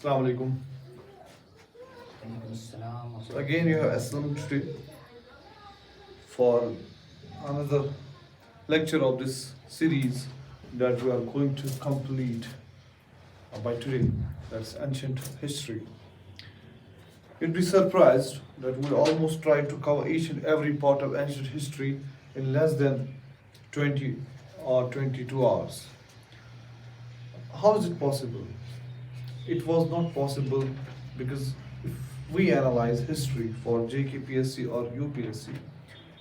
Assalamu alaikum. So again, you have Aslam today for another lecture of this series that we are going to complete by today. That's ancient history. You'd be surprised that we almost try to cover each and every part of ancient history in less than 20 or 22 hours. How is it possible? It was not possible because if we analyze history for JKPSC or UPSC,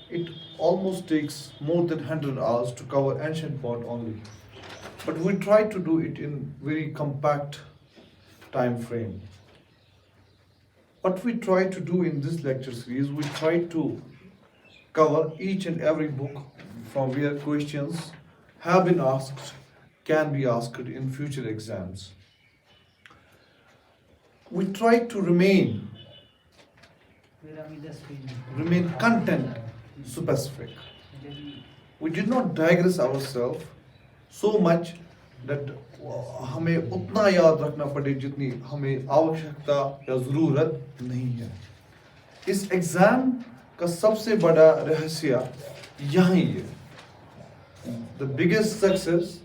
it almost takes more than 100 hours to cover ancient part only. But we try to do it in very compact time frame. What we try to do in this lecture series, we try to cover each and every book from where questions have been asked, can be asked in future exams. We try to remain content specific. We did not digress ourselves so much that हमें उतना याद रखना पड़े जितनी हमें आवश्यकता या ज़रूरत नहीं है. इस एग्ज़ाम का सबसे बड़ा रहस्य यही है. The biggest success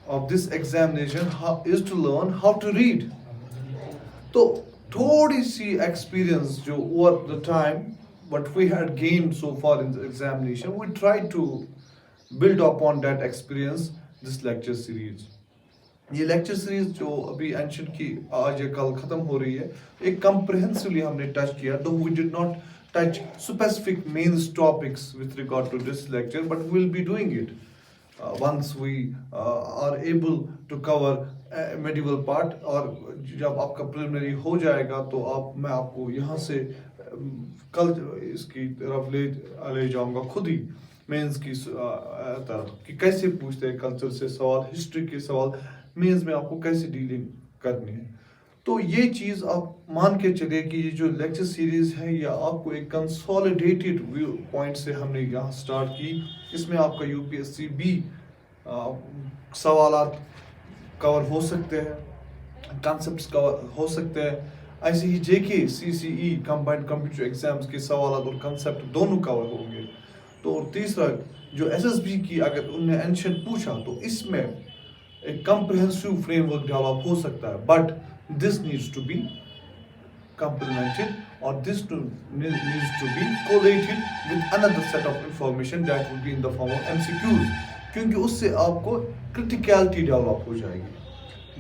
of this examination is to learn how to read. तो थोड़ी सी experience जो over the time what we had gained so far in the examination, we try to build upon that experience this lecture series. ये lecture series जो अभी ancient की आज या कल खत्म हो रही है, एक कम्प्रिहेंसिवली हमने टच किया. Though we did not touch specific main topics with regard to this lecture, but we will be doing it once we are able to cover medieval part. और जब आपका प्रिलिमिनरी हो जाएगा तो मैं आपको यहाँ से कल इसकी तरफ ले जाऊँगा खुद ही मेंस की तरफ कि कैसे पूछते हैं कल्चर से सवाल, हिस्ट्री के सवाल मेंस में आपको कैसे डीलिंग करनी है. तो ये चीज़ आप मान के चलिए कि ये जो लेक्चर सीरीज़ है या आपको एक कंसोलिडेटेड व्यू पॉइंट से हमने यहाँ स्टार्ट की. इसमें आपका यूपीएससी भी सवालात कवर हो सकते हैं, कॉन्सेप्ट्स कवर हो सकते हैं. ऐसे ही जेके सीसीई कंबाइंड कंप्यूटर एग्जाम्स के सवालात और कंसेप्ट दोनों कवर होंगे. तो और तीसरा जो एसएसबी की अगर उनने एंशिएंट पूछा तो इसमें एक कम्प्रिहेंसिव फ्रेमवर्क डेवलप हो सकता है. But this needs to be complemented or this needs to be collated with another set of information that will be in the form of MCQs. क्योंकि उससे आपको क्रिटिकलिटी डेवलप हो जाएगी.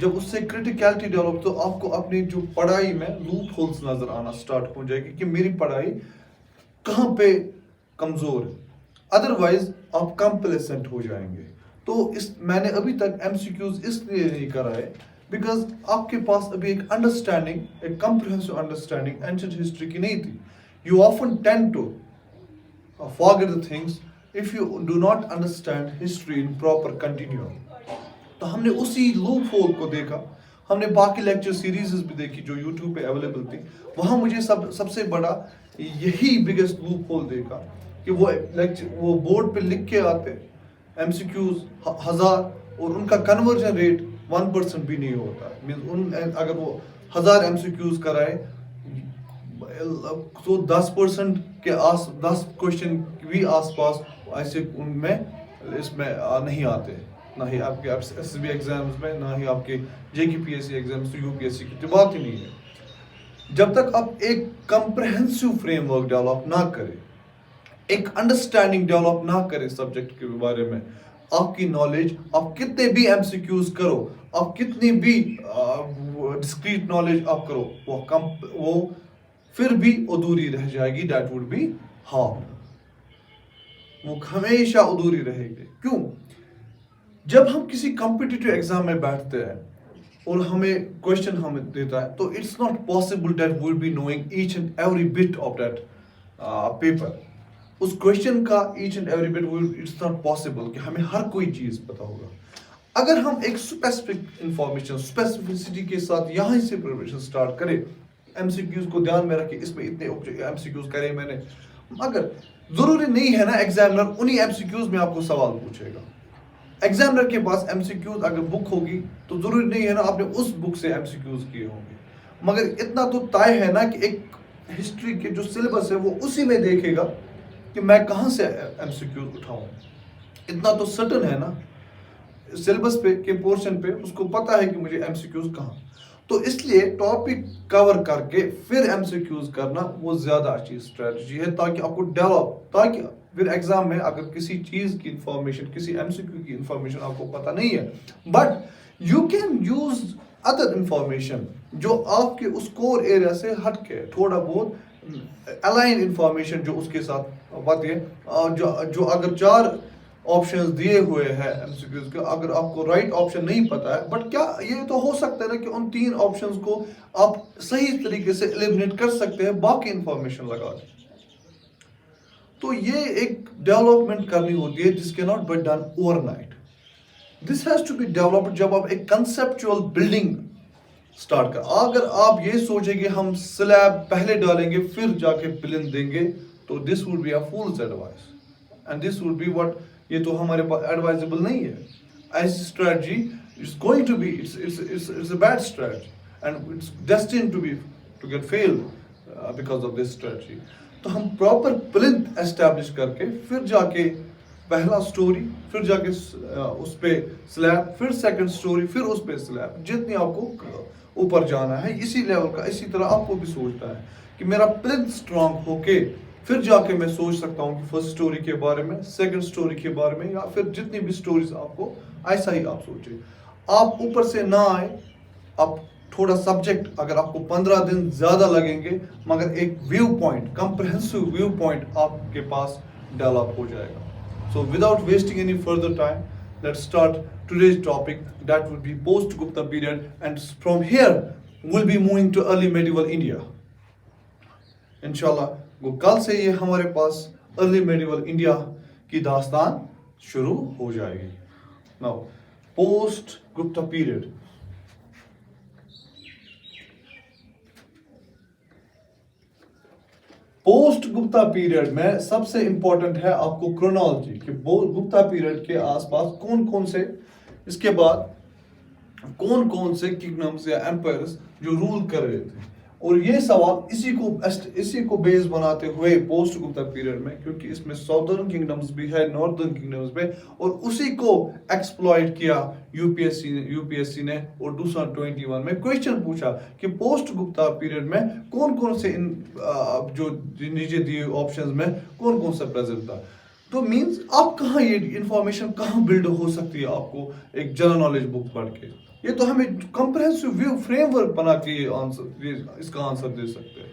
जब उससे क्रिटिकलिटी डेवलप तो आपको अपनी जो पढ़ाई में लूप होल्स नजर आना स्टार्ट हो जाएगी कि मेरी पढ़ाई कहाँ पे कमजोर है. अदरवाइज आप कंप्लेसेंट हो जाएंगे. तो मैंने अभी तक MCQs इसलिए नहीं कराए बिकॉज आपके पास अभी एक अंडरस्टैंडिंग, एक कम्प्रिहेंसिव अंडरस्टैंडिंग एंशिएंट हिस्ट्री की नहीं थी. You often tend to forget the things if you do not understand history in proper continuum. तो हमने उसी लूप होल को देखा. हमने बाकी लेक्चर सीरीज भी देखी जो यूट्यूब पे अवेलेबल थी. वहाँ मुझे सबसे बड़ा यही बिगेस्ट लूप होल देखा कि वो बोर्ड पे लिख के आते MCQs 1000 और उनका कन्वर्जन रेट 1% भी नहीं होता. मीन्स अगर वो 1000 MCQs कराए तो 10% के 10 क्वेश्चन भी आसपास ऐसे उनमें इसमें नहीं आते. ना ही आपके एसएसबी एग्जाम्स में, ना ही आपके जेकेपीएससी एग्जाम्स, तो यूपीएससी की तो बात ही नहीं है. जब तक आप एक कंप्रिहेंसिव फ्रेमवर्क डेवलप ना करें, एक अंडरस्टैंडिंग डेवलप ना करें सब्जेक्ट के बारे में, आपकी नॉलेज, आप कितने भी MCQs करो, आप कितनी भी डिस्क्रीट नॉलेज आप करो, वो फिर भी अधूरी रह जाएगी. That would be hard. वो हमेशा अधूरी रहेगी. क्यों? जब हम किसी कॉम्पिटिटिव एग्जाम में बैठते हैं और हमें क्वेश्चन हमें देता है तो it's not possible that we will be knowing each and every bit of that paper. उस क्वेश्चन का each and every bit it's not possible कि हमें हर कोई चीज पता होगा. अगर हम एक स्पेसिफिक इंफॉर्मेशन, स्पेसिफिसिटी के साथ यहाँ से प्रिपरेशन स्टार्ट करें, MCQs को ध्यान में रखें, इसमें इतने MCQs करे मैंने, मगर जरूरी नहीं है ना एग्जामिनर उन्हीं MCQs में आपको सवाल पूछेगा. एग्जामिनर के पास एमसीक्यूज अगर बुक होगी तो जरूरी नहीं है ना आपने उस बुक से एमसीक्यूज किए होंगे, मगर इतना तो तय है ना कि एक हिस्ट्री के जो सिलेबस है वो उसी में देखेगा कि मैं कहाँ से एमसीक्यूज उठाऊं। इतना तो सर्टन है ना सिलेबस पे के पोर्शन पे, उसको पता है कि मुझे एमसीक्यूज कहाँ। तो इसलिए टॉपिक कवर करके फिर एमसीक्यूज करना वो ज्यादा अच्छी स्ट्रेटजी है, ताकि आपको डेवलप, ताकि फिर एग्जाम में अगर किसी चीज की इंफॉर्मेशन, किसी एमसीक्यू की इंफॉर्मेशन आपको पता नहीं है, but you can use other information जो आपके उस कोर एरिया से हट के थोड़ा बहुत अलाइन इंफॉर्मेशन जो उसके साथ बातें जो अगर 4 ऑप्शंस दिए हुए हैं एमसीक्यूज के, अगर आपको राइट ऑप्शन नहीं पता है, बट क्या ये तो हो सकता है ना कि उन 3 ऑप्शंस को आप सही तरीके से एलिमिनेट कर सकते हैं बाकी इंफॉर्मेशन लगा के। तो ये एक डेवलपमेंट करनी होती है this can not be done overnight, this has to be developed जब आप एक कंसेप्चुअल बिल्डिंग स्टार्ट कर। अगर आप ये सोचेंगे हम स्लैब पहले डालेंगे फिर जाके प्लिंथ देंगे, तो this would be a fool's advice and this would be what, ये तो हमारे पास एडवाइजेबल नहीं है। ऐसी strategy is going to be it's a bad strategy and it's destined to get fail because of this strategy. तो हम proper plinth establish करके फिर जाके पहला स्टोरी, फिर जाके उस पे स्लैब, फिर सेकंड स्टोरी, फिर उस पे स्लैब, जितनी आपको ऊपर जाना है इसी लेवल का, इसी तरह आपको भी सोचना है कि मेरा प्लिंथ स्ट्रांग होके फिर जाके मैं सोच सकता हूँ कि फर्स्ट स्टोरी के बारे में, सेकंड स्टोरी के बारे में, या फिर जितनी भी स्टोरीज आपको, ऐसा ही आप सोचिए। आप ऊपर से ना आए, आप थोड़ा सब्जेक्ट, अगर आपको 15 दिन ज्यादा लगेंगे, मगर एक view point, comprehensive view point आपके पास डेवलप हो जाएगा। So without wasting any further time, let's start today's topic, that would be post-Gupta period, and from here we'll be moving to early medieval India. इंशाल्लाह वो कल से ये हमारे पास early medieval India की दास्तान शुरू हो जाएगी। Now post Gupta period, post Gupta period में सबसे इंपॉर्टेंट है आपको क्रोनोलॉजी कि गुप्ता पीरियड के आसपास कौन कौन से, इसके बाद कौन कौन से किंगडम्स या एम्पायर्स जो रूल कर रहे थे। और ये सवाल इसी को बेस बनाते हुए पोस्ट गुप्ता पीरियड में, क्योंकि इसमें साउदर्न किंगडम्स भी है, नॉर्दर्न किंगडम्स में, और उसी को एक्सप्लॉइट किया यूपीएससी ने, और 2021 में क्वेश्चन पूछा कि पोस्ट गुप्ता पीरियड में कौन कौन से जो नीचे दिए ऑप्शंस में कौन कौन सा प्रेजेंट था। तो मींस आप कहाँ ये इंफॉर्मेशन कहाँ बिल्ड हो सकती है आपको एक जनरल नॉलेज बुक पढ़ के। ये तो हमें कंप्रहेंसिव व्यू फ्रेमवर्क बना के इसका आंसर दे सकते हैं।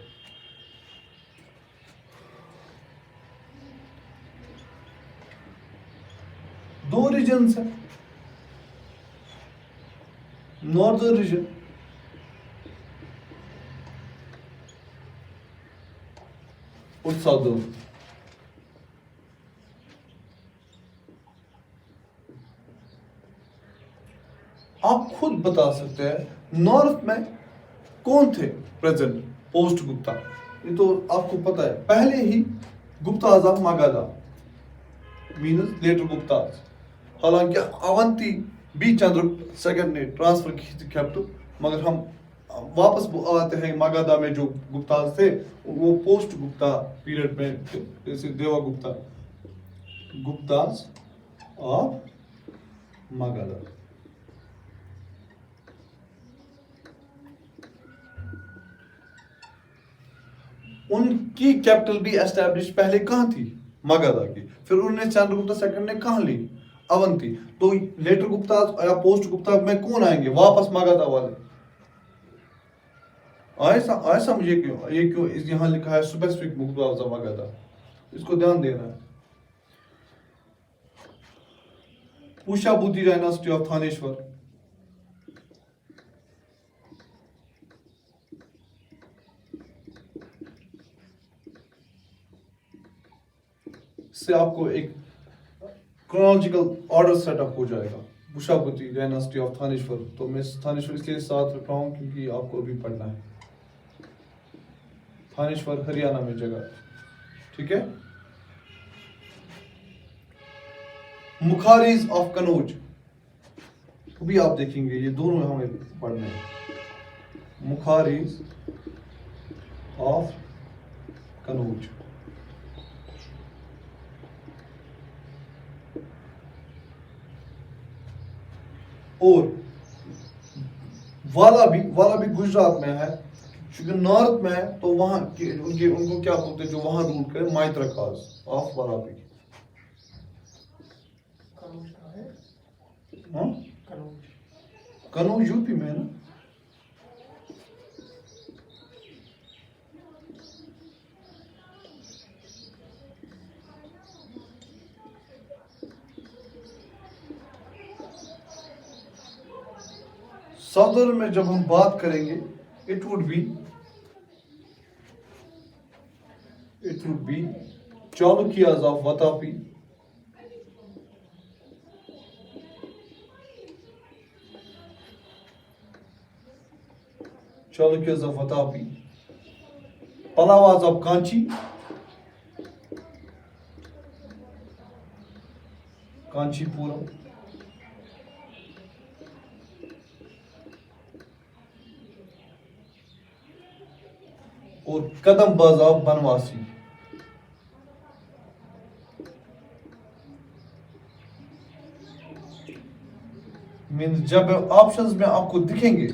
दो रीजन है, नॉर्दर्न रीजन और साउदर्न। आप खुद बता सकते हैं नॉर्थ में कौन थे प्रेजेंट पोस्ट गुप्ता, ये तो आपको पता है। पहले ही Guptas of Magadha means later Guptas, हालांकि अवंती बी चंद्रगुप्त सेकंड ने ट्रांसफर की थी कैपिटल, मगर हम वापस आते हैं मगधा में जो गुप्ताज थे वो पोस्ट गुप्ता पीरियड में थे, जैसे देवगुप्ता, गुप्ताज ऑफ मगधा। उनकी कैपिटल भी एस्टैब्लिश पहले कहाँ थी, मगधा की, फिर उन्होंने चंद्रगुप्ता सेकंड ने कहाँ ली, अवंती। तो लेटर गुप्ता या पोस्ट गुप्ता में कौन आएंगे, वापस मगधा वाले। ऐसा मुझे क्यों यहाँ लिखा है स्पेसिफिक मुगल मगधा, इसको ध्यान देना है। पुष्यभूति डायनास्टी ऑफ थानेश्वर, से आपको एक क्रोनोलॉजिकल ऑर्डर सेटअप हो जाएगा। पुष्यभूति डायनास्टी ऑफ थानेश्वर, तो मैं थानेश्वर इसलिए साथ रख रहा हूँ क्योंकि आपको अभी पढ़ना है। थानेश्वर हरियाणा में जगह, ठीक है। मुखारीज ऑफ कनौज, अभी आप देखेंगे ये दोनों हमें पढ़ने हैं. मुखारीज ऑफ कनौज. और वाला भी गुजरात में है, क्योंकि नॉर्थ में है तो वहां उनको क्या बोलते हैं जो वहां रूल करे, माइत्रकाज ऑफ वाला भी. हाँ, कनौज यूपी में है ना. सदर में जब हम बात करेंगे, it would be Chalukyas of Vatapi. Chalukyas of Vatapi, Pallavas of Kanchi, Kanchipuram, और Kadambas of Banvasi. मीन्स जब ऑप्शंस में आपको दिखेंगे,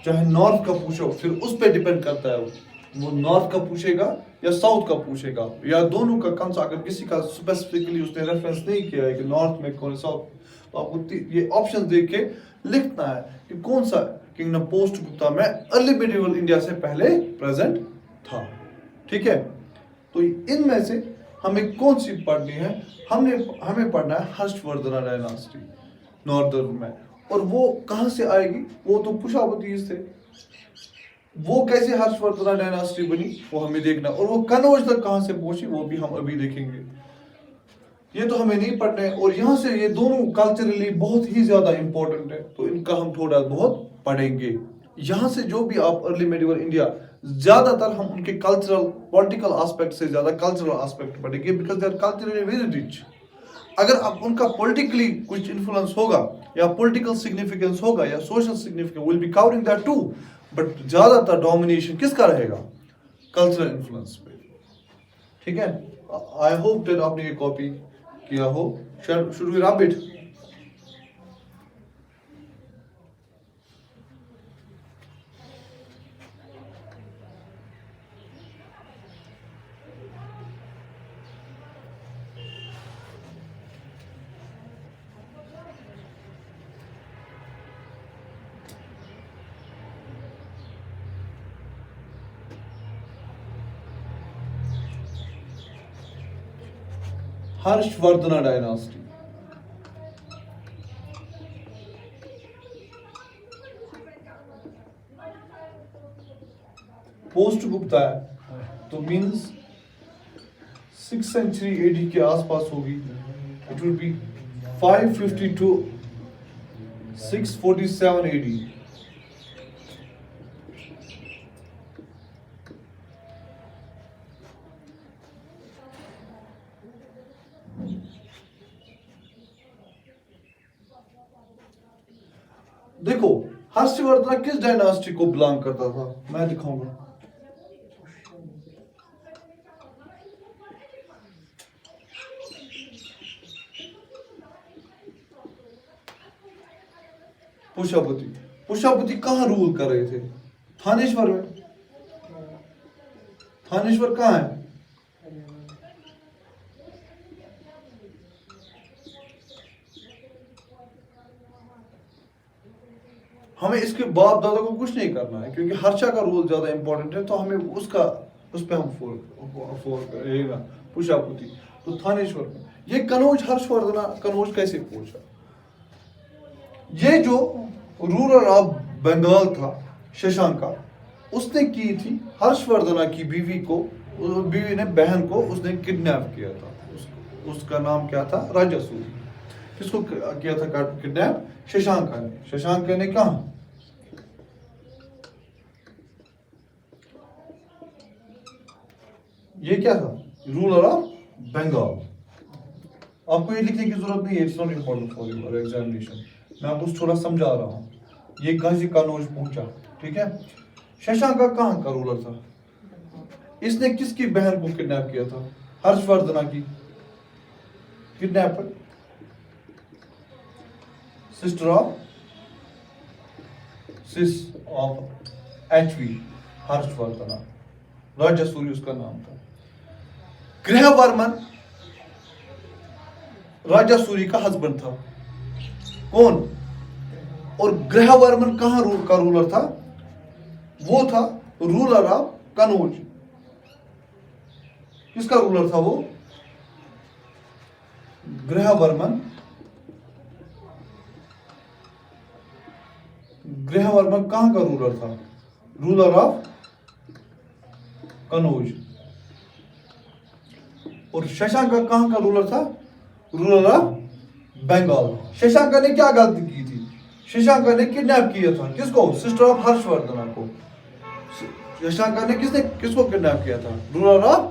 चाहे नॉर्थ का पूछो, फिर उस पर डिपेंड करता है वो नॉर्थ का पूछेगा या साउथ का पूछेगा, या दोनों का कौन सा. अगर किसी का स्पेसिफिकली उसने रेफरेंस नहीं किया है कि नॉर्थ में कौन साउथ, तो आपको ये ऑप्शन देख के लिखना है कि कौन सा किंगडम पोस्ट गुप्ता में अर्ली मिडिवल इंडिया से पहले प्रेजेंट था. ठीक है, तो इनमें से हमें कौन सी पढ़नी है? हमें पढ़ना है हर्षवर्धन डायनास्टी नॉर्दर्न में. और वो कहाँ से आएगी? वो तो कुशावतीज थे. वो कैसे हर्षवर्धन डायनास्टी बनी वो हमें देखना. और वो कनौज तक कहाँ से पहुंची वो भी हम अभी देखेंगे. ये तो हमें नहीं पढ़ना है. और यहाँ से ये दोनों कल्चरली बहुत ही ज्यादा इंपॉर्टेंट है, तो इनका हम थोड़ा बहुत पढ़ेंगे. यहाँ से जो भी आप अर्ली मेडिवल इंडिया, ज्यादातर हम उनके कल्चरल पॉलिटिकल एस्पेक्ट से ज्यादा कल्चरल एस्पेक्ट पढ़ेंगे, because they are culturally very rich. अगर आप उनका पॉलिटिकली कुछ इन्फ्लुएंस होगा या पॉलिटिकल सिग्निफिकेंस होगा या social significance, will be covering that too, but ज्यादातर डोमिनेशन किसका रहेगा? कल्चरल इन्फ्लुएंस पे. ठीक है, आई होप दैट आपने ये कॉपी किया हो. Should we wrap it? Harshvardhan dynasty. Post Gupta है तो मींस 6th सेंचुरी एडी के आसपास होगी. It will be 550 to 647 AD. देखो हर्षवर्धन किस डायनास्टी को बिलोंग करता था, मैं दिखाऊंगा. पुष्यभूति कहां रूल कर रहे थे? थानेश्वर में. थानेश्वर कहां है? हमें इसके बाप दादा को कुछ नहीं करना है, क्योंकि हर्षा का रोल ज्यादा इंपॉर्टेंट है, तो हमें उस पे हम पुष्यभूति. तो थानेश्वर में ये कनौज, हर्षवर्धन कनौज कैसे पहुंचा? ये जो रूलर ऑफ बंगाल था शशांका, उसने की थी हर्षवर्धन की बीवी ने बहन को उसने किडनैप किया था. उसका नाम क्या था? राजासूरी. किसको किया था किडनैप? शशांका ने. शशांका ने कहा? ये क्या था? Ruler of Bengal. आपको ये लिखने की जरूरत नहीं है, it's not important for your examination. मैं आपको थोड़ा समझा रहा हूँ। ये गाजी कनौज पहुंचा, ठीक है। शशांका कहाँ का रूलर था? इसने किसकी बहन को किडनैप किया था? हर्षवर्धना की kidnapper, sister of HV, Harshavardhana, राजा सूरी उसका नाम था। गृहवर्मन राजा सूरी का हस्बैंड था। कौन? और गृहवर्मन कहां का रूलर था? वो था रूलर ऑफ कनौज। किसका रूलर था वो? गृहवर्मन कहां का रूलर था? Ruler of Kannauj. और शशांका कहां का रूलर था? Ruler of Bengal. शशांका ने क्या गलती की थी? शशांका ने किडनैप किया था किसको? सिस्टर ऑफ हर्षवर्धना को। शशांका ने किसको किडनैप किया था? Ruler of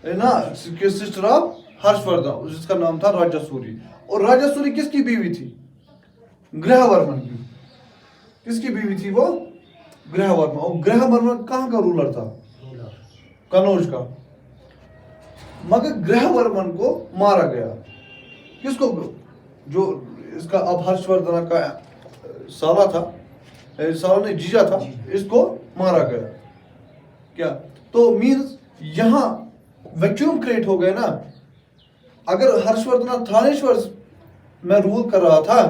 sister of Harshvardhan, जिसका नाम था राजा सूरी। और राजा सूरी किसकी बीवी थी? गृहवर्मन की। किसकी बीवी थी वो? गृहवर्मन। और गृहवर्मन कहां का रूलर था? कनौज का। मगर गृहवर्मन को मारा गया। किसको? जो इसका अब हर्षवर्धन का साला था, साला नहीं जीजा था, इसको मारा गया। क्या तो मीन्स यहां वैक्यूम क्रिएट हो गया ना। अगर हर्षवर्धन थानेश्वर में रूल कर रहा था,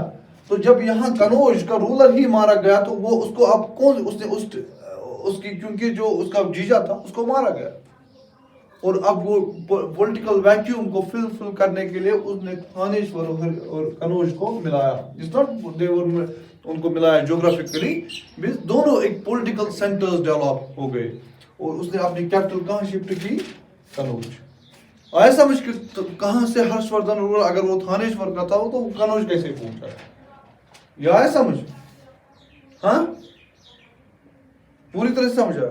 तो जब यहाँ कनौज का रूलर ही मारा गया, तो वो उसको अब कौन उसकी क्योंकि जो उसका जीजा था उसको मारा गया। और अब वो पॉलिटिकल वैक्यूम को फिल करने के लिए उसने थानेश्वर और कनौज को मिलाया। इट्स नॉट देवर उनको मिलाया ज्योग्राफिकली, दोनों एक पॉलिटिकल सेंटर्स डेवलप हो गए। और उसने अपनी कैपिटल कहाँ शिफ्ट की? कनौज। आया समझ कि तो कहां से हर्षवर्धन रूलर, अगर वो थानेश्वर का था तो वो कनौज कैसे पहुंचा? ये आया समझ? हाँ, पूरी तरह से समझा?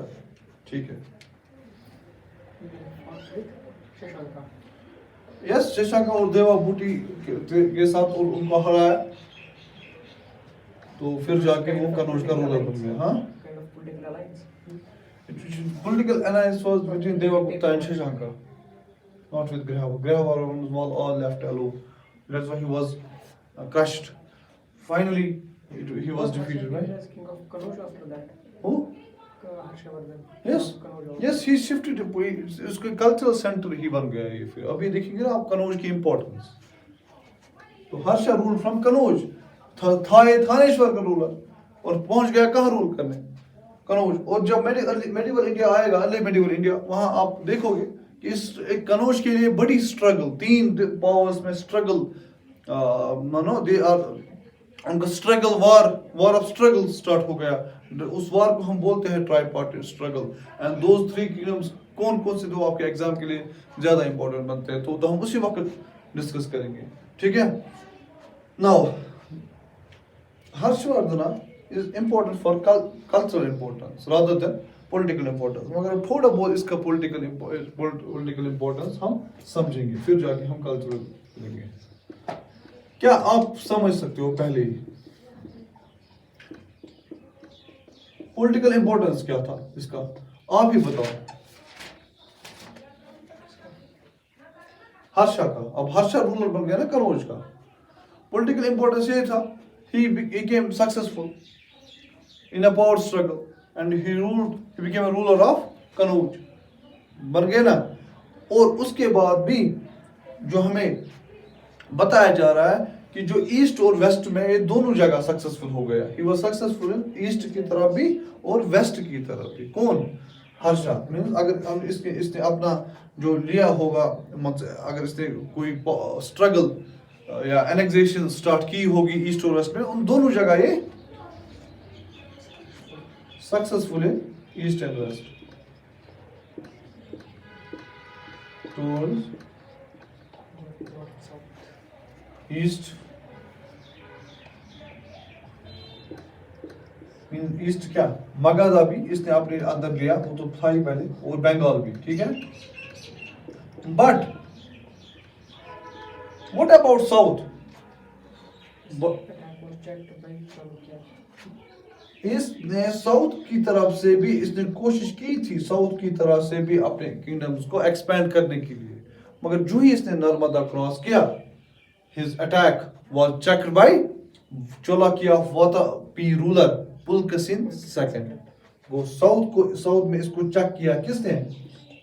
ठीक है। यस, शशांका और देवाबूटी के साथ और उनको हराया, तो फिर जाके वो कनौज का रूलर बन गया। हाँ, political alliance was between Devagupta and Shashanka, not with Grihava. Grihava was all left alone. That's why he was crushed. Finally, he was defeated, right? King of Kanauj after that. Who? Harshavardhan. Yes, yes, he shifted. उसके cultural center ही बन गया ये। फिर अभी देखेंगे ना आप कनौज की importance। तो हर्षा रूल फ्रॉम कनौज, थानेश्वर का रूलर, और पहुंच गया कहाँ रूल करने? कनौज। और जब मेडिवल इंडिया आएगा, अर्ली मेडिवल इंडिया, वहां आप देखोगे कि इस एक कनौज के लिए बड़ी स्ट्रगल, 3 पावर्स में स्ट्रगल, मानो दे आर उनका struggle, war of struggle start हो गया। उस वार को हम बोलते हैं ट्राइपार्टिट स्ट्रगल। एंड दोज 3 किंगडम्स कौन से दो आपके एग्जाम के लिए ज्यादा इंपॉर्टेंट बनते हैं, तो हम उसी वक्त डिस्कस करेंगे, ठीक है। Now Harshavardhana is important for cultural importance rather than political importance। मगर थोड़ा बहुत इसका political importance हम समझेंगे, फिर जाके हम cultural करेंगे। क्या आप समझ सकते हो पहले ही political importance क्या था इसका? आप ही बताओ। हर्षा का, अब हर्षा रूलर बन गया ना कनौज का। political importance ये था, he became successful in a power struggle and he became a ruler of Kanauj, बन गए ना। और उसके बाद भी जो हमें बताया जा रहा है कि जो ईस्ट और वेस्ट में ये दोनों जगह सक्सेसफुल हो गया। he was successful in east की तरफ भी और वेस्ट की तरफ भी। कौन? हर्षा। अगर हम इसने अपना जो लिया होगा, अगर इसने कोई स्ट्रगल या एनेक्सेशन स्टार्ट की होगी ईस्ट और वेस्ट में, उन दोनों जगह ये successful in east and west towards east। East क्या? मगधा भी इसने अपने अंदर लिया, वो तो था ही पहले, और बंगाल भी, ठीक है। But what about south? checked by Chalukya. इसने साउथ की तरफ से भी इसने कोशिश की थी साउथ की तरफ से भी अपने किंगडम्स को एक्सपेंड करने के लिए, मगर जो ही इसने नर्मदा क्रॉस किया, his attack was checked by Cholakya Vatapi ruler Pulkasin II. वो साउथ में इसको चेक किया किसने?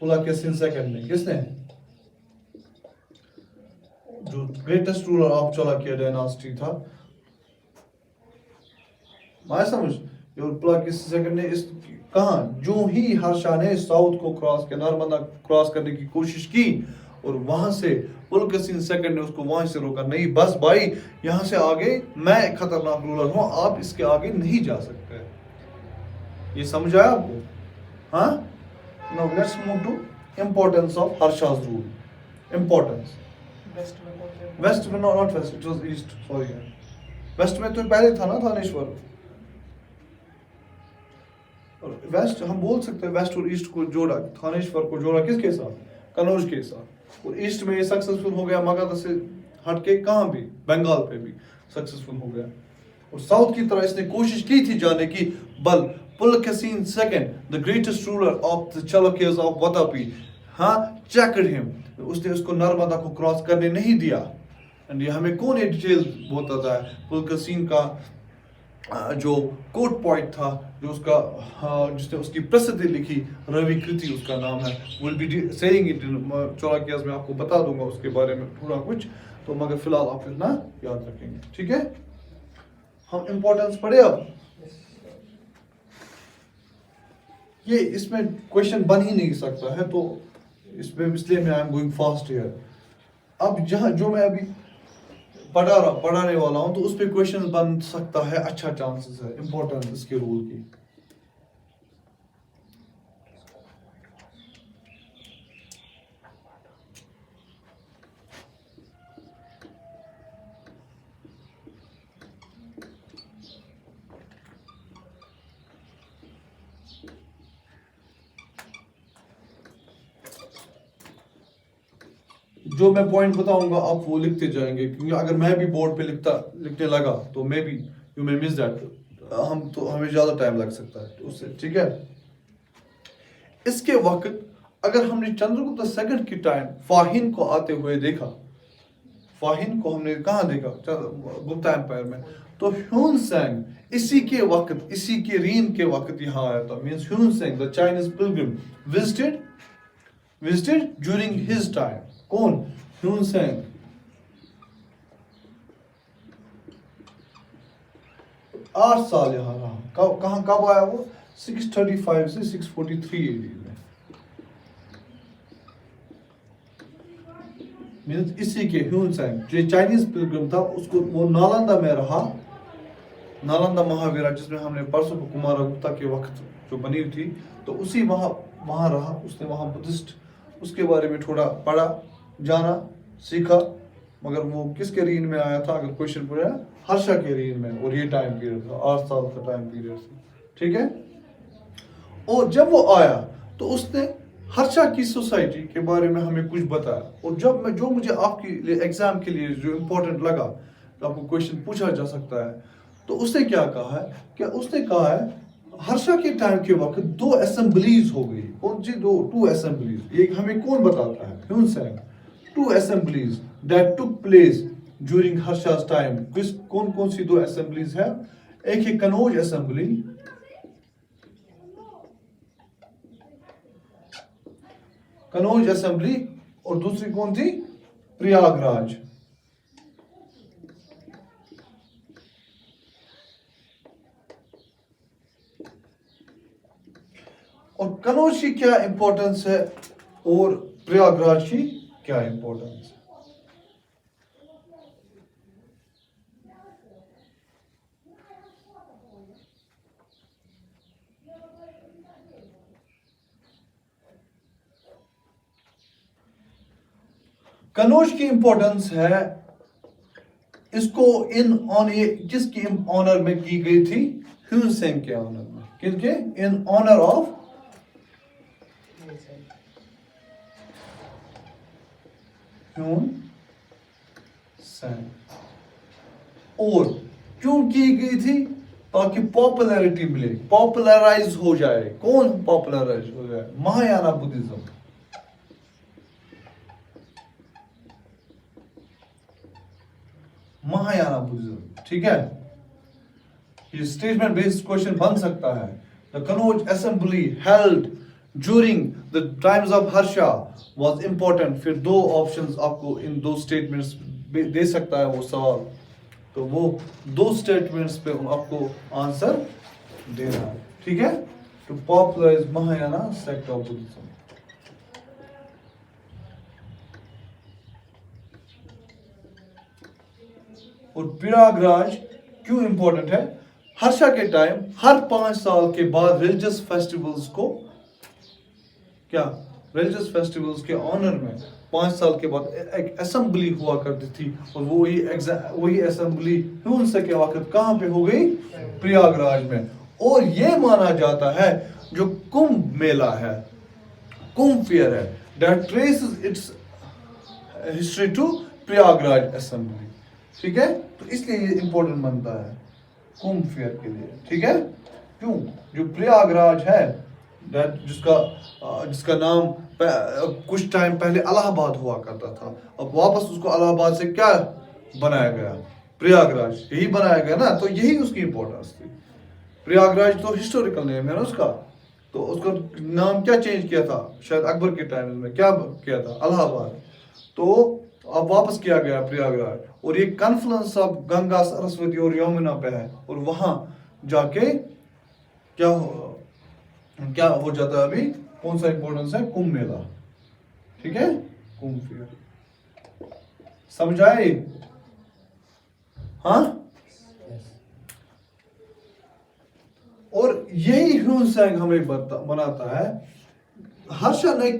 पुलकेशिन II ने। किसने? जो ग्रेटेस्ट रूलर ऑफ चोलाकिया डायनास्टी था। मैं समझ पुलकेशिन II ने इस कहा जो ही हर्षा ने साउथ को क्रॉस किया, नर्मदा क्रॉस करने की कोशिश की, और वहां से पुलकेशिन II ने उसको वहां से रोका, नहीं बस भाई यहां से आगे मैं एक खतरनाक रूलर हूं, आप इसके आगे नहीं जा सकते। ये समझ आया आपको? हाँ, now let's move to importance of Harsha's rule. Importance West में कौन से? वेस्ट में, not west, it was east, sorry. West में तो पहले था ना थानेश्वर, और वेस्ट हम बोल सकते हैं, वेस्ट और ईस्ट को जोड़ा, थानेश्वर को जोड़ा किसके साथ? कनौज के साथ। और ईस्ट में ये सक्सेसफुल हो गया, मगध से हटके कहाँ भी, बंगाल पे भी सक्सेसफुल हो गया। और साउथ की तरह इसने कोशिश की थी जाने की, बल Pulakeshin II, the greatest ruler of the Chalukyas of Vatapi, हाँ, चेकड हिम, उसने उसको नर्मदा को क्रॉस करने नहीं दिया। एंड ये हमें कौन ये डिटेल बताता है? पुलकेशिन का जो कोट पॉइंट था, जो उसका जिसने उसकी प्रसिद्धि लिखी, रवि कृति उसका नाम है, will be saying it in Chalukyas में, आपको बता दूंगा उसके बारे में थोड़ा कुछ, तो मगर फिलहाल आप इतना याद रखेंगे, ठीक है? हम इंपॉर्टेंस पढ़े अब। ये इसमें क्वेश्चन बन ही नहीं सकता है, तो इसमें इसलिए मैं I am going fast here. अब जहां जो मैं अभी पढ़ाने वाला हूं, तो उस पे क्वेश्चन बन सकता है, अच्छा चांसेस है इंपॉर्टेंस इसके रूल की। जो मैं पॉइंट बताऊंगा आप वो लिखते जाएंगे, क्योंकि अगर मैं भी बोर्ड पे लिखने लगा तो may be you may miss that, हमें ज्यादा टाइम लग सकता है उससे, ठीक है? इसके वक्त अगर हमने चंद्रगुप्त II की टाइम फाहिन को आते हुए देखा, फाहिन को हमने कहाँ देखा? गुप्ता एम्पायर में। तो ह्यून सेंग इसी के वक्त, इसी के रीन के वक्त यहाँ आया था। Means Hiuen Tsang the Chinese pilgrim visited during his time. कौन? Hiuen Tsang. आठ साल यहाँ रहा। कब आया वो? 635 से 643 AD में। मीन्स इसी के ह्यून सेंग जो चाइनीज पिलग्रिम था, उसको वो नालंदा में रहा, नालंदा महावीरा, जिसमें हमने परसों कुमारगुप्ता के वक्त जो बनी हुई थी, तो उसी वहाँ रहा। उसने वहाँ बुद्धिस्ट उसके बारे में थोड़ा पढ़ा, जाना, सीखा, मगर वो किसके रीन में आया था? अगर क्वेश्चन पूछा, हर्षा के रीन में, और ये टाइम पीरियड था, 8 साल का टाइम पीरियड था, ठीक है? और जब वो आया तो उसने हर्षा की सोसाइटी के बारे में हमें कुछ बताया, और जो मुझे आपके एग्जाम के लिए जो इम्पोर्टेंट लगा, तो आपको क्वेश्चन पूछा जा सकता है, तो उसने क्या कहा है? क्या उसने कहा है हर्षा के टाइम के वक्त 2 असेंबलीज हो गई। कौन सी 2 असेंबलीज? एक हमें कौन बताता है? Hyun Seng. 2 assemblies that took place during Harsha's time. कौन सी 2 assemblies है? एक है कनौज असेंबली, और दूसरी कौन थी? प्रयागराज। और कनौज की क्या इंपॉर्टेंस है और प्रयागराज की क्या इंपॉर्टेंस है? कनौज की इंपॉर्टेंस है, इसको किसकी ऑनर में की गई थी? ह्यून सेंग के ऑनर में। किनके? In honour of Hiuen Tsang. और क्यों की गई थी? ताकि पॉपुलैरिटी मिले, पॉपुलराइज हो जाए। कौन पॉपुलराइज हो जाए? महायाना बुद्धिज्म। महायाना बुद्धिज्म, ठीक है। ये स्टेटमेंट बेस्ड क्वेश्चन बन सकता है। The Kannauj assembly held during the times of Harsha was important. फिर दो ऑप्शंस आपको इन दो स्टेटमेंट्स दे सकता है वो सवाल, तो वो दो स्टेटमेंट्स पे आपको आंसर देना है, ठीक है। To popularize Mahayana sect of Buddhism. और प्रयागराज क्यों इंपॉर्टेंट है? हर्षा के टाइम हर 5 साल के बाद रिलीजियस फेस्टिवल्स को क्या रिलीजियस फेस्टिवल्स के ऑनर में 5 साल के बाद एक असेंबली हुआ करती थी। और वही असेंबली ह्यून से के वक्त कहाँ पे हो गई? प्रयागराज में। और ये माना जाता है जो कुंभ मेला है, कुंभ फेयर है, that traces its history to Prayagraj assembly, ठीक है। तो इसलिए ये इंपॉर्टेंट बनता है कुंभ फेयर के लिए, ठीक है। क्यों? जो प्रयागराज है जिसका नाम कुछ टाइम पहले इलाहाबाद हुआ करता था, अब वापस उसको इलाहाबाद से क्या बनाया गया? प्रयागराज, यही बनाया गया ना। तो यही उसकी इंपॉर्टेंस थी। प्रयागराज तो हिस्टोरिकल नेम है ना उसका, तो उसका नाम क्या चेंज किया था? शायद अकबर के टाइम में क्या किया था? इलाहाबाद। तो अब वापस किया गया प्रयागराज। और ये कन्फ्लुएंस ऑफ गंगा, सरस्वती और यमुना पे है। और वहां जाके क्या हो जाता है? अभी कौन सा इंपॉर्टेंस है? कुंभ मेला, ठीक है, कुंभ फेयर। समझ आए? हाँ। और यही ह्यून सैंग हमें बनाता है। हर्षा ने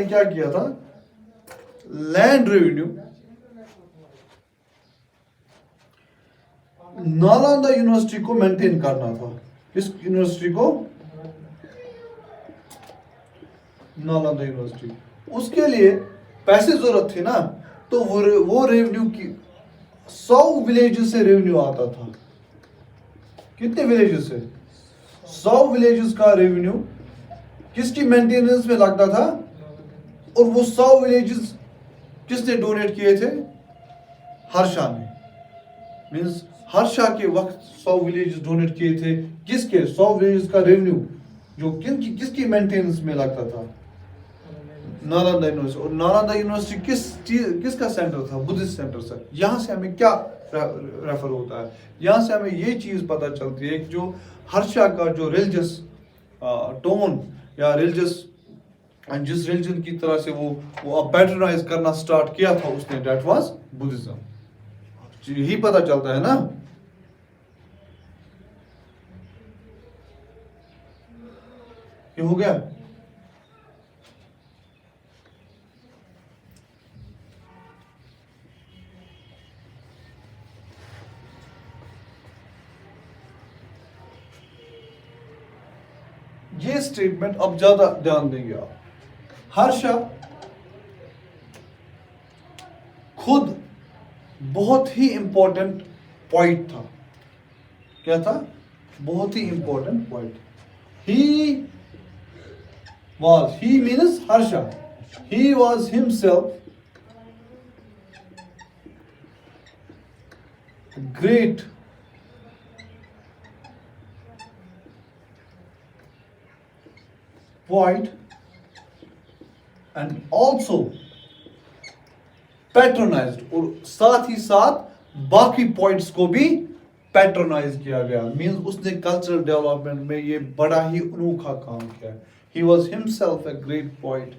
क्या किया था? लैंड रेवेन्यू नालंदा यूनिवर्सिटी को मेंटेन करना था। किस यूनिवर्सिटी को? नालंदा यूनिवर्सिटी। उसके लिए पैसे जरूरत थी ना, तो वो रेवेन्यू की 100 विलेजेस से रेवेन्यू आता था। कितने विलेजेस से? 100 विलेजेस का रेवेन्यू किसकी मेंटेनेंस में लगता था? और वो 100 विलेजेस किसने डोनेट किए थे? हर्षा ने। मींस हर्षा के वक्त 100 विलेजेस डोनेट किए थे। किसके? 100 विलेजेस का रेवेन्यू जो किसकी मेंटेनेंस में लगता था? नालंदा यूनिवर्सिटी। और नालंदा यूनिवर्सिटी किसका सेंटर था? बुद्धिस्ट सेंटर से। यहाँ से हमें क्या रेफर होता है? यहाँ से हमें ये चीज पता चलती है कि जो हर्षा का जो रिलीजियस टोन या रिलीजियस जिस रिलीजन की तरह से वो पैटर्नाइज करना स्टार्ट किया था उसने, दैट वाज बुद्धिज्म। यही पता चलता है ना। ये हो गया। ये स्टेटमेंट अब ज्यादा ध्यान देंगे आप। हर्षा खुद बहुत ही इंपॉर्टेंट पॉइंट था। क्या था? बहुत ही important point. He means Harsha, he was himself great poet and also patronised. और साथ ही साथ बाकी पॉइंट्स को भी पैट्रोनाइज किया गया। मींस उसने कल्चरल डेवलपमेंट में ये बड़ा ही अनोखा काम किया। He was himself a great point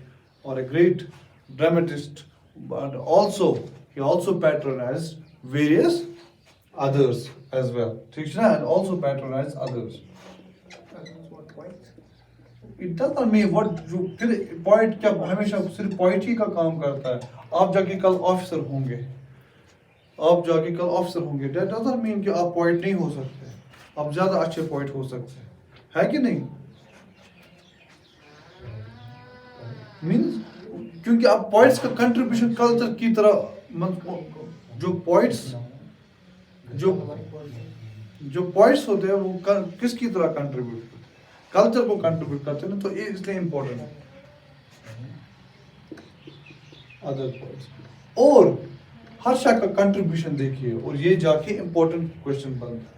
और a great dramatist, but also he also patronised various others as well, ठीक है ना? And also patronize others. What point? It does not mean what जो फिर पॉइंट क्या हमेशा सिर्फ पॉइंट ही का काम करता है। आप जाके कल ऑफिसर होंगे, that does not mean कि आप पॉइंट नहीं हो सकते। आप ज्यादा अच्छे पॉइंट हो सकते हैं, है कि नहीं? मीन्स क्योंकि आप पॉइंट्स का कंट्रीब्यूशन कल्चर की तरह जो पॉइंट्स जो पॉइंट्स होते हैं वो किसकी तरह कंट्रीब्यूट कल्चर को कंट्रीब्यूट करते हैं ना, तो ये इसलिए इम्पोर्टेंट है अदर पॉइंट्स। और हर्षा का कंट्रीब्यूशन देखिए और ये जाके इम्पोर्टेंट क्वेश्चन बनता है।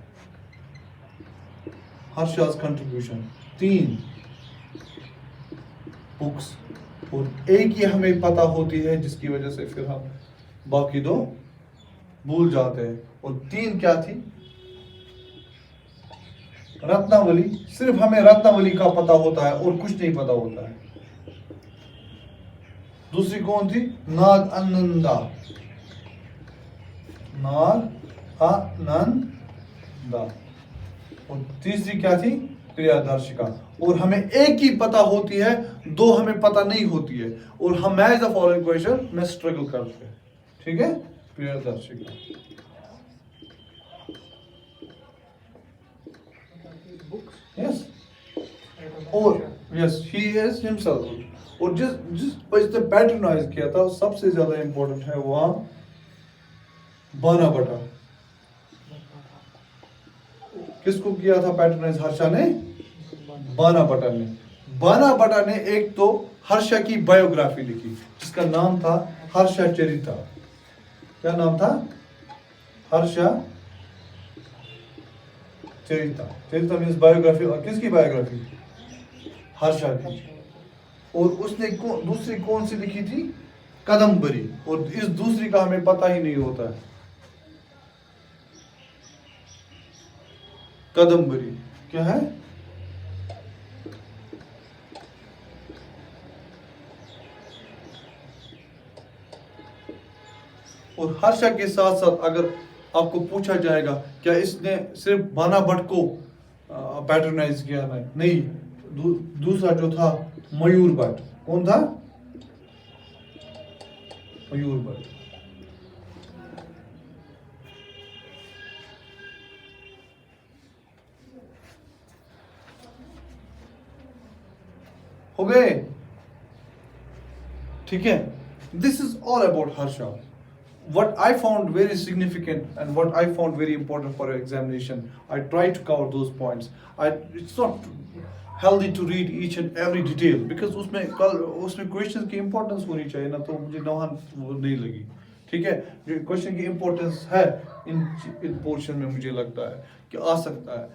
हर्षा's कंट्रीब्यूशन 3 बुक्स और एक ही हमें पता होती है जिसकी वजह से फिर हम बाकी 2 भूल जाते हैं। और 3 क्या थी? रत्नावली, सिर्फ हमें रत्नावली का पता होता है और कुछ नहीं पता होता है। दूसरी कौन थी? नाग आनंदा, नाग आनंदा। और तीसरी क्या थी? प्रियदर्शिका। और हमें एक ही पता होती है, 2 हमें पता नहीं होती है और हम मैच द फॉलोइंग क्वेश्चन में स्ट्रगल करते हैं। ठीक है, प्रियदर्शिका। Yes. और yes, he is himself. और जिस इसने पैटर्नाइज किया था सबसे ज्यादा इंपॉर्टेंट है वहां बानाबटा। किसको किया था पैटर्नाइज? हर्षा ने, बानाबटा ने। बानाबटा ने एक तो हर्षा की बायोग्राफी लिखी जिसका नाम था हर्षा चरिता। क्या नाम था? हर्षा चरिता। Charita means biography. और किसकी बायोग्राफी? हर्षा की। और उसने दूसरी कौन सी लिखी थी? कदम्बरी। और इस दूसरी का हमें पता ही नहीं होता है। कदम्बरी क्या है? और हर्षा के साथ साथ अगर आपको पूछा जाएगा क्या इसने सिर्फ बाना भट्ट को पैटर्नाइज किया? नहीं, दूसरा जो था मयूर भट्ट। कौन था? मयूर भट्ट। हो गए? ठीक है, this is all about Harsha. What I found very significant and what I found very important for your examination, I tried to cover those points. It's not healthy to read each and every detail because उसमें questions की importance होनी चाहिए ना, तो मुझे नौहान वो नहीं लगी। ठीक है, जो क्वेश्चन की importance है इन पोर्शन में मुझे लगता है कि आ सकता है।